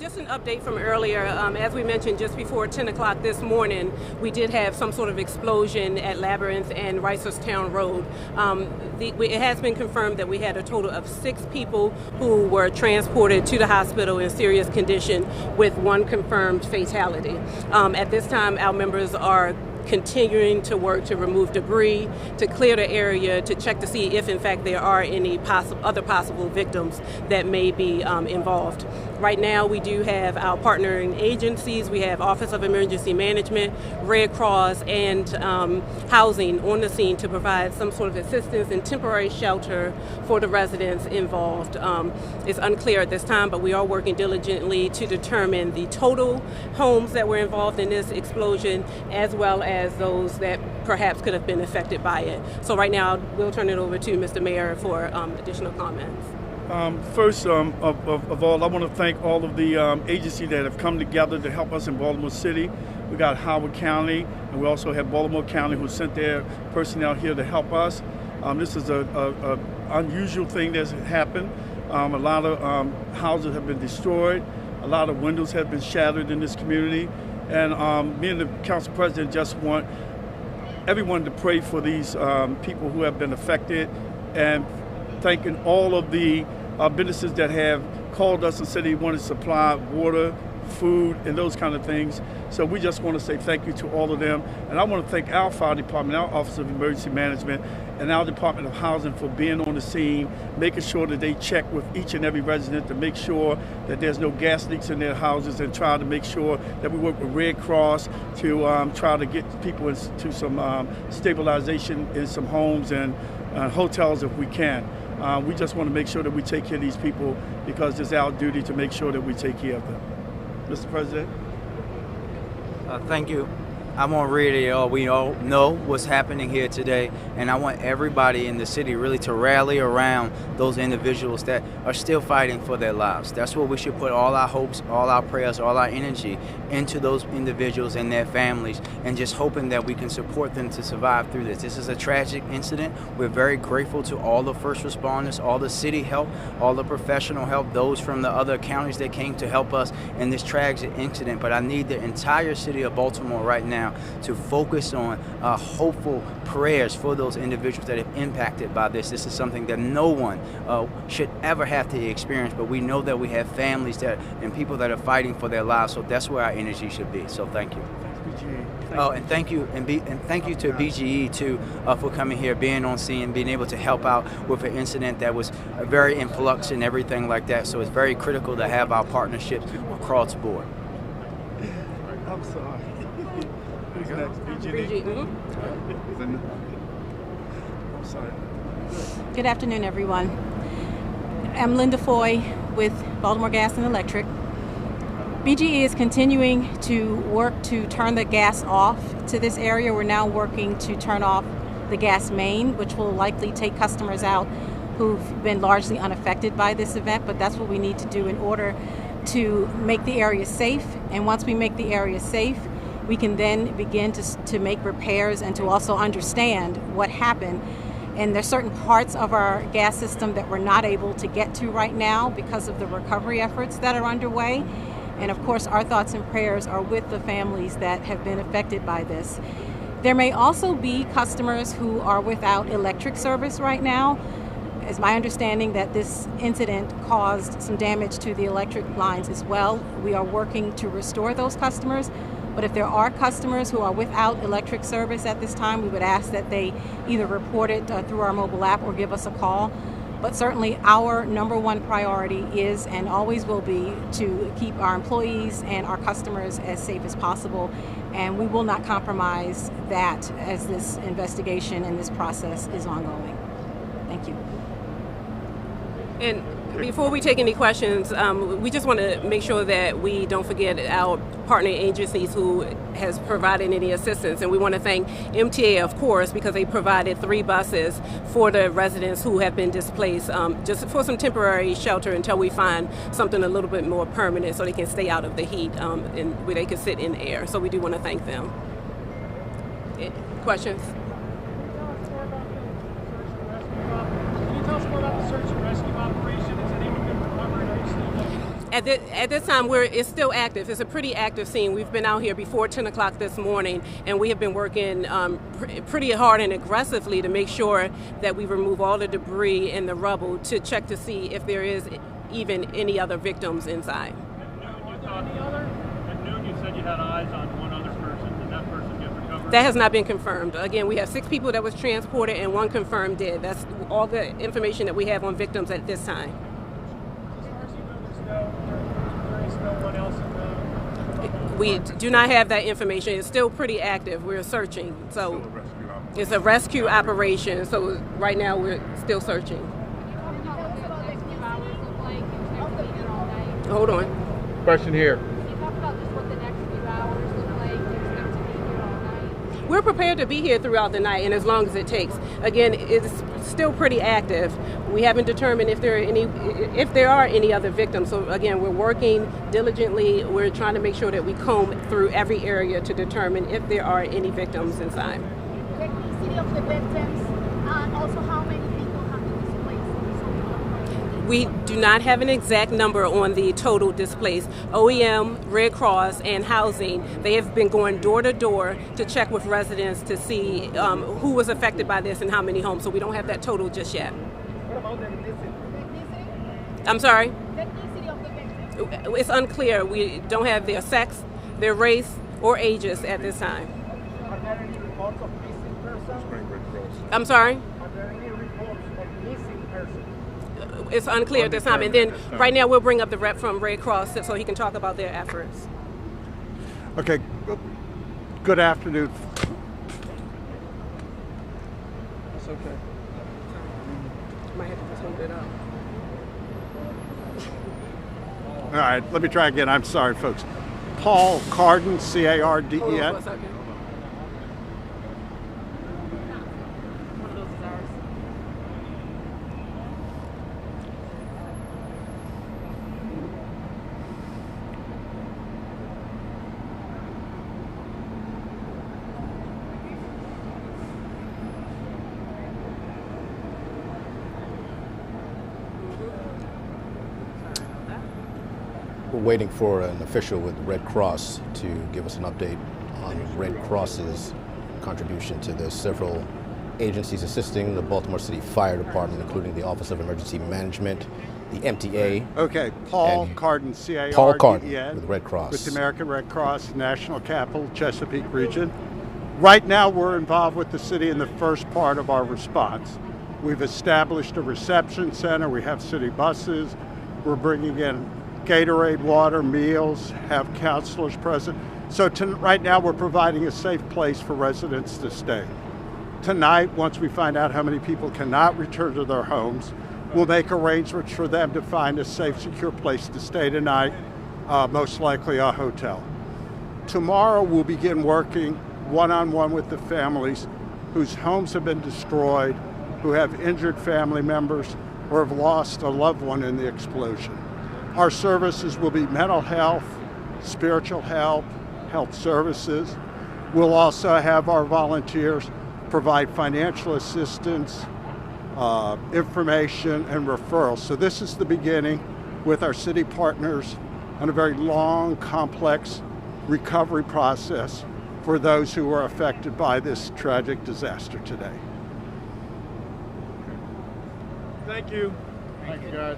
just an update from earlier. As we mentioned, just before 10 o'clock this morning, we did have some sort of explosion at Labyrinth and Reisterstown Road. It has been confirmed that we had a total of 6 people who were transported to the hospital in serious condition, with 1 confirmed fatality. At this time, our members are continuing to work to remove debris, to clear the area, to check to see if in fact there are any other possible victims that may be involved. Right now we do have our partnering agencies. We have Office of Emergency Management, Red Cross, and housing on the scene to provide some sort of assistance and temporary shelter for the residents involved. It's unclear at this time, but we are working diligently to determine the total homes that were involved in this explosion, as well as those that perhaps could have been affected by it. So right now, we'll turn it over to Mr. Mayor for additional comments. First of all, I want to thank all of the agencies that have come together to help us in Baltimore City. We got Howard County, and we also have Baltimore County who sent their personnel here to help us. This is a unusual thing that's happened. A lot of houses have been destroyed. A lot of windows have been shattered in this community. And me and the council president just want everyone to pray for these people who have been affected, and thanking all of the businesses that have called us and said they want to supply water, food, and those kind of things. So we just want to say thank you to all of them. And I want to thank our fire department, our Office of Emergency Management, and our Department of Housing for being on the scene, making sure that they check with each and every resident to make sure that there's no gas leaks in their houses, and try to make sure that we work with Red Cross to try to get people into some stabilization in some homes and hotels if we can. We just want to make sure that we take care of these people, because it's our duty to make sure that we take care of them. Mr. President? Thank you. I want really we all know what's happening here today, and I want everybody in the city really to rally around those individuals that are still fighting for their lives. That's what we should put all our hopes, all our prayers, all our energy into, those individuals and their families, and just hoping that we can support them to survive through this. This is a tragic incident. We're very grateful to all the first responders, all the city help, all the professional help, those from the other counties that came to help us in this tragic incident. But I need the entire city of Baltimore right now to focus on hopeful prayers for those individuals that have impacted by this. This is something that no one should ever have to experience, but we know that we have families that and people that are fighting for their lives, so that's where our energy should be. So thank you. And thank you to BGE too for coming here, being on scene, being able to help out with an incident that was very in flux and everything like that. So it's very critical to have our partnerships across the board. I'm sorry. Who's next? I'm sorry. Good afternoon, everyone. I'm Linda Foy with Baltimore Gas and Electric. BGE is continuing to work to turn the gas off to this area. We're now working to turn off the gas main, which will likely take customers out who've been largely unaffected by this event, but that's what we need to do in order to make the area safe. And once we make the area safe, we can then begin to make repairs and to also understand what happened. And there's certain parts of our gas system that we're not able to get to right now because of the recovery efforts that are underway. And of course, our thoughts and prayers are with the families that have been affected by this. There may also be customers who are without electric service right now. It's my understanding that this incident caused some damage to the electric lines as well. We are working to restore those customers. But if there are customers who are without electric service at this time, we would ask that they either report it through our mobile app or give us a call. But certainly our number one priority is and always will be to keep our employees and our customers as safe as possible. And we will not compromise that as this investigation and this process is ongoing. Thank you. And before we take any questions, we just want to make sure that we don't forget our partner agencies who has provided any assistance. And we want to thank MTA, of course, because they provided 3 buses for the residents who have been displaced, just for some temporary shelter until we find something a little bit more permanent so they can stay out of the heat and where they can sit in the air. So we do want to thank them. Questions? At this time, it's still active. It's a pretty active scene. We've been out here before 10 o'clock this morning, and we have been working pretty hard and aggressively to make sure that we remove all the debris and the rubble to check to see if there is even any other victims inside. At noon, you said you had eyes on one other person. Did that person get recovered? That has not been confirmed. Again, we have 6 people that was transported and 1 confirmed dead. That's all the information that we have on victims at this time. We do not have that information. It's still pretty active. We're searching. So it's a rescue operation. So right now we're still searching. Hold on. Question here. We're prepared to be here throughout the night and as long as it takes. Again, it's still pretty active. We haven't determined if there are any other victims. So again, we're working diligently. We're trying to make sure that we comb through every area to determine if there are any victims inside. Ethnicity of the victims, and also how many people have been displaced. We do not have an exact number on the total displaced. OEM, Red Cross, and Housing, they have been going door to door to check with residents to see who was affected by this and how many homes. So we don't have that total just yet. What about the ethnicity? I'm sorry? The ethnicity of the victims. It's unclear. We don't have their sex, their race, or ages at this time. Are there any reports of missing persons? I'm sorry? Are there any reports of missing persons? It's unclear at this time. And then right now we'll bring up the rep from Red Cross so he can talk about their efforts. Okay, good afternoon. That's okay. Might have to just hold it up. All right, let me try again. I'm sorry, folks. Paul Carden, C-A-R-D-E-N. Hold on for a second. We're waiting for an official with Red Cross to give us an update on Red Cross's contribution to the several agencies assisting the Baltimore City Fire Department, including the Office of Emergency Management, the MTA. Okay, Paul And Carden, C-A-R-D-E-N. Paul Carden with Red Cross. With the American Red Cross, National Capital, Chesapeake region. Right now, we're involved with the city in the first part of our response. We've established a reception center. We have city buses. We're bringing in Gatorade, water, meals, have counselors present. So right now we're providing a safe place for residents to stay. Tonight, once we find out how many people cannot return to their homes, we'll make arrangements for them to find a safe, secure place to stay tonight, most likely a hotel. Tomorrow we'll begin working one-on-one with the families whose homes have been destroyed, who have injured family members, or have lost a loved one in the explosion. Our services will be mental health, spiritual help, health services. We'll also have our volunteers provide financial assistance, information, and referrals. So this is the beginning with our city partners on a very long, complex recovery process for those who were affected by this tragic disaster today. Thank you. Thank you, guys.